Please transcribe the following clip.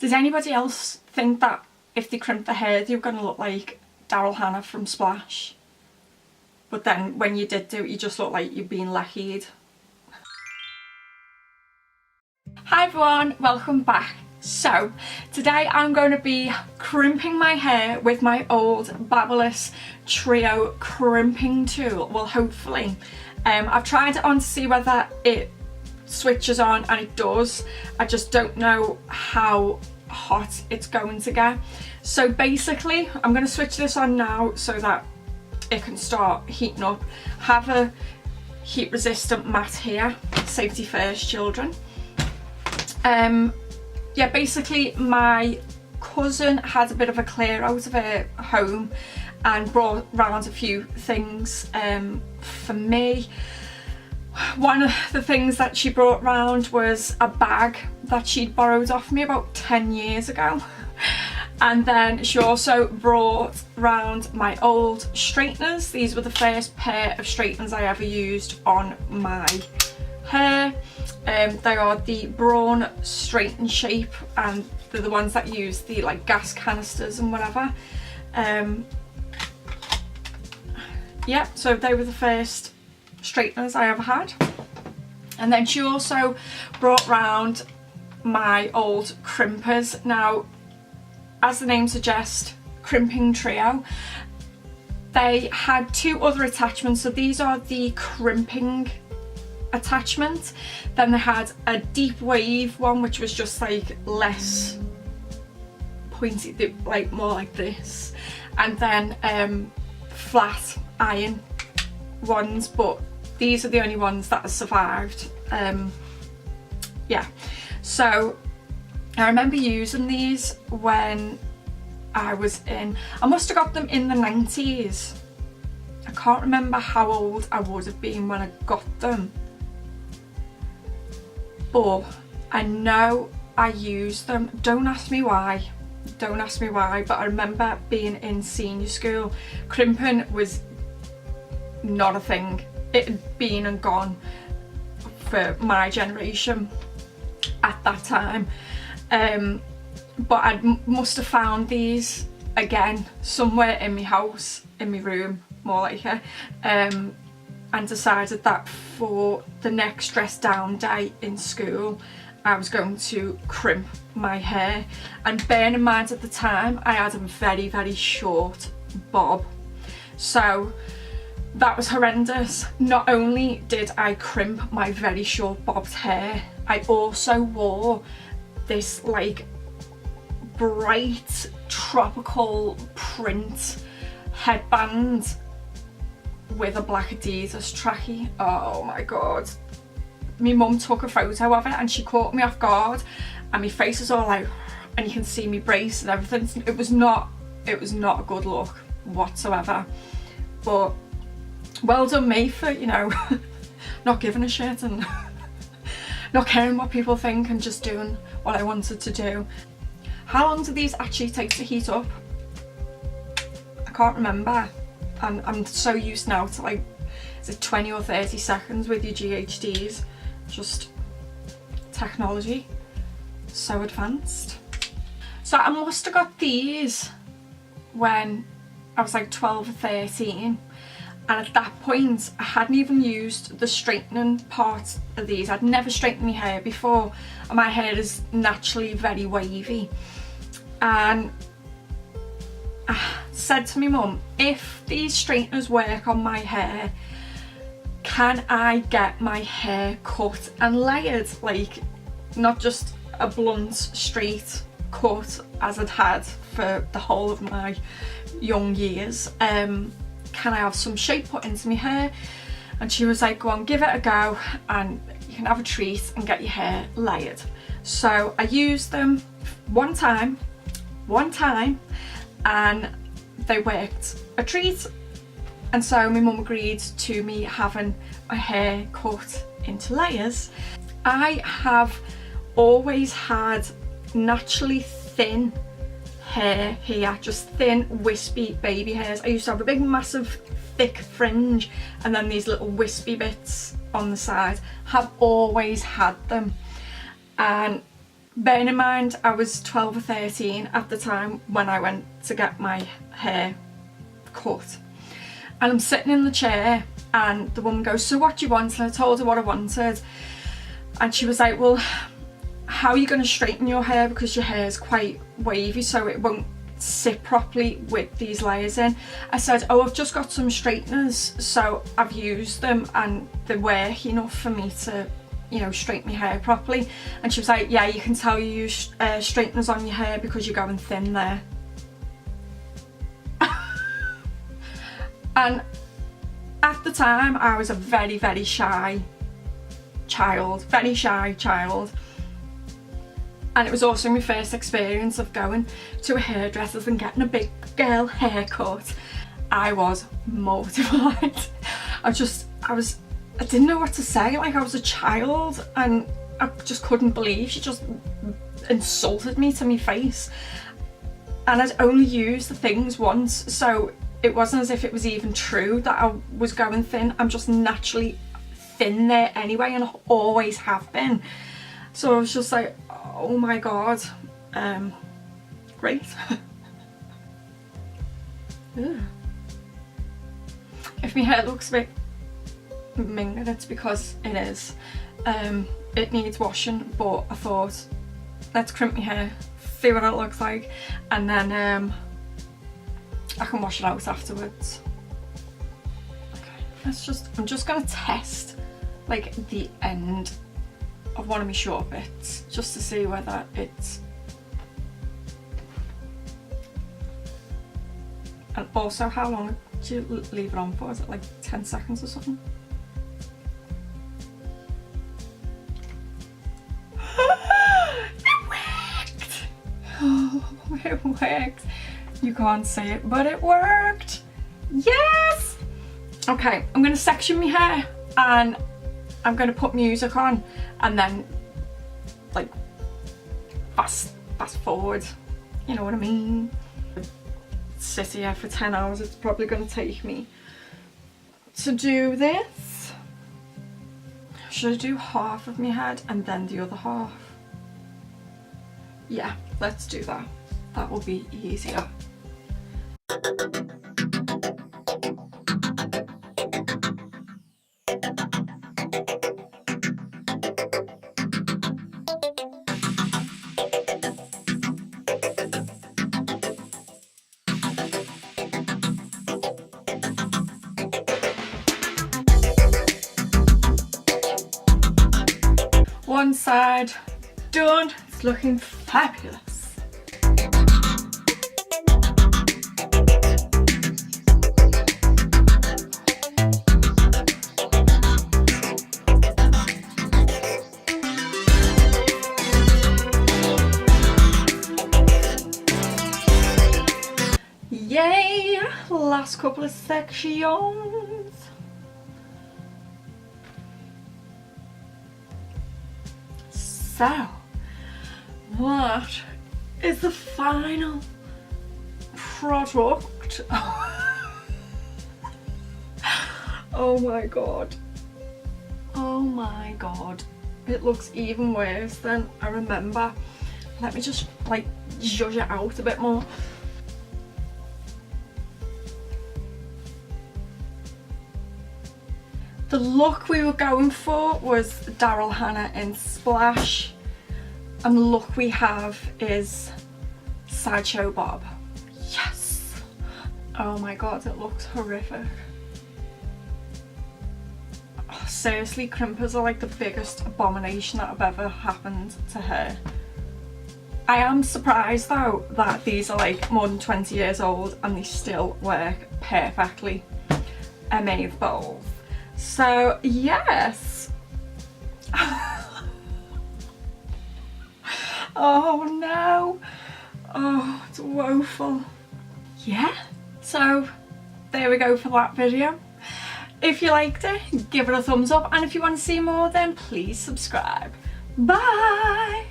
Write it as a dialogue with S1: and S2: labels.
S1: Does anybody else think that if they crimp their hair you're going to look like Daryl Hannah from Splash? But then when you did do it, you just look like you've been lacquered. Hi everyone, welcome back. So today I'm going to be crimping my hair with my old Babyliss Trio crimping tool. Well, hopefully. I've tried it on to see whether it switches on, and it does. I just don't know how hot it's going to get. So basically I'm going to switch this on now so that it can start heating up. Have a heat resistant mat here, safety first children. Yeah, basically my cousin had a bit of a clear out of her home and brought round a few things for me. One of the things that she brought round was a bag that she'd borrowed off me about 10 years ago. And then she also brought round my old straighteners. These were the first pair of straighteners I ever used on my hair. They are the Braun Straight and Shape, and they're the ones that use the like gas canisters and whatever. Yeah, so they were the first straighteners I ever had. And then she also brought round my old crimpers. Now, as the name suggests, crimping trio. They had two other attachments, so these are the crimping attachment. Then they had a deep wave one, which was just like less pointy, like more like this, and then flat iron ones, but these are the only ones that have survived. Yeah, so I remember using these when I must have got them in the 90s. I can't remember how old I would have been when I got them, but I know I used them. Don't ask me why, but I remember being in senior school, crimping was not a thing. It had been and gone for my generation at that time. But I must have found these again somewhere in my house, in my room more like it, and decided that for the next dress down day in school I was going to crimp my hair. And bearing in mind at the time I had a very, very short bob, so that was horrendous. Not only did I crimp my very short bobbed hair, I also wore this like bright tropical print headband with a black Adidas trackie. Oh my god. My mum took a photo of it and she caught me off guard, and my face was all like, and you can see me brace and everything. It was not a good look whatsoever. But well done me for, you know, not giving a shit and not caring what people think and just doing what I wanted to do. How long do these actually take to heat up? I can't remember. And I'm so used now to like, is it 20 or 30 seconds with your GHDs? Just technology, so advanced. So I must have got these when I was like 12 or 13. And at that point I hadn't even used the straightening part of these. I'd never straightened my hair before, and my hair is naturally very wavy. And I said to my mum, if these straighteners work on my hair, can I get my hair cut and layered? Like, not just a blunt straight cut as I'd had for the whole of my young years. Can I have some shape put into my hair? And she was like, go on, give it a go and you can have a treat and get your hair layered. So I used them one time and they worked a treat. And so my mum agreed to me having my hair cut into layers. I have always had naturally thin hair here, just thin wispy baby hairs. I used to have a big massive thick fringe and then these little wispy bits on the side. Have always had them, and Bearing in mind I was 12 or 13 at the time when I went to get my hair cut, and I'm sitting in the chair and the woman goes, so what do you want? And I told her what I wanted, and she was like, well, how are you going to straighten your hair, because your hair is quite wavy so it won't sit properly with these layers in. I said, oh, I've just got some straighteners, so I've used them and they work enough for me to, you know, straighten my hair properly. And she was like, yeah, you can tell you use straighteners on your hair because you're going thin there. And at the time I was a very, very shy child, and it was also my first experience of going to a hairdresser's and getting a big girl haircut. I was mortified. I didn't know what to say. Like, I was a child and I just couldn't believe she just insulted me to my face. And I'd only used the things once, so it wasn't as if it was even true that I was going thin. I'm just naturally thin there anyway, and I always have been. So I was just like, oh my god, great. If my hair looks a bit minging, it's because it is. It needs washing, but I thought, let's crimp my hair, see what it looks like, and then I can wash it out afterwards. Okay, I'm just gonna test like the end of one of my short bits just to see whether it's, and also how long do you leave it on for? Is it like 10 seconds or something? It worked! Oh, it worked. You can't see it, but it worked. Yes! Okay, I'm gonna section my hair and I'm gonna put music on and then like fast forward, you know what I mean? Sit here for 10 hours, it's probably gonna take me to do this. Should I do half of my head and then the other half? Yeah, let's do that. That will be easier. One side done, it's looking fabulous. Yay! Last couple of sections. So, that is the final product. Oh my god. Oh my god. It looks even worse than I remember. Let me just like zhuzh it out a bit more. The look we were going for was Daryl Hannah in Splash, and the look we have is Sideshow Bob. Yes! Oh my god, it looks horrific. Oh, seriously, crimpers are like the biggest abomination that have ever happened to her. I am surprised though that these are like more than 20 years old and they still work perfectly. Amazing balls. So yes. Oh no. Oh, it's woeful. Yeah, so there we go for that video. If you liked it, give it a thumbs up, and if you want to see more then please subscribe. Bye.